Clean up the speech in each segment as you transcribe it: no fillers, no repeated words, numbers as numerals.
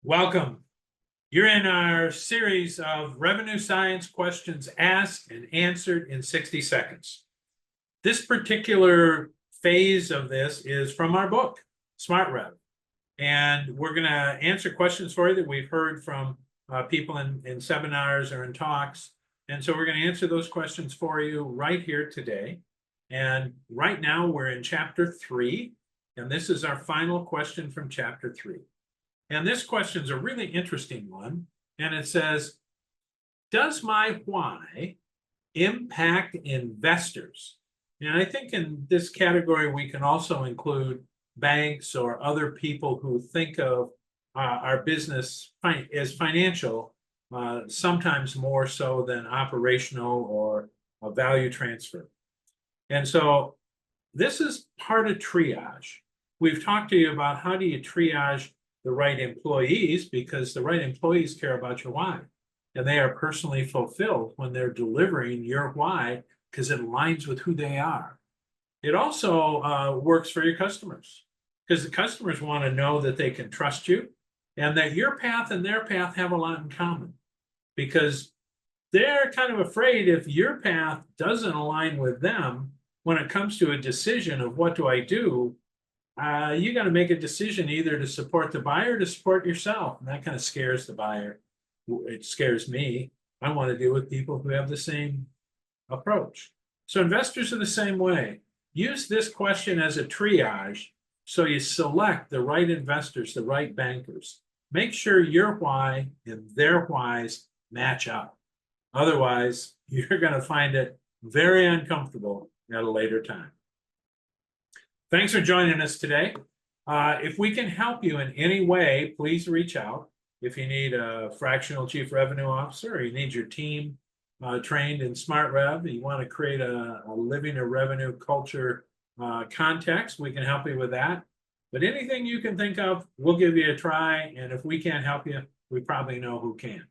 Welcome. You're in our series of revenue science questions asked and answered in 60 seconds. This particular phase of this is from our book, SmartRev. And we're going to answer questions for you that we've heard from people in seminars or in talks. And so we're going to answer those questions for you right here today. And right now we're in chapter 3. And this is our final question from chapter 3. And this question is a really interesting one. And it says, does my why impact investors? And I think in this category, we can also include banks or other people who think of our business as financial, sometimes more so than operational or a value transfer. And so this is part of triage. We've talked to you about how do you triage the right employees, because the right employees care about your why. And they are personally fulfilled when they're delivering your why because it aligns with who they are. It also works for your customers because the customers want to know that they can trust you and that your path and their path have a lot in common, because they're kind of afraid if your path doesn't align with them when it comes to a decision of what do I do, you got to make a decision either to support the buyer or to support yourself. And that kind of scares the buyer. It scares me. I want to deal with people who have the same approach. So investors are the same way. Use this question as a triage so you select the right investors, the right bankers. Make sure your why and their whys match up. Otherwise, you're going to find it very uncomfortable at a later time. Thanks for joining us today. If we can help you in any way, please reach out. If you need a fractional chief revenue officer, or you need your team trained in SmartRev, you want to create a living a revenue culture context, we can help you with that. But anything you can think of, we'll give you a try. And if we can't help you, we probably know who can.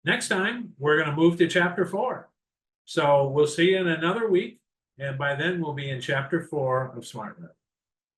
Next time, we're going to move to chapter 4. So we'll see you in another week. And by then, we'll be in chapter 4 of SmartRev.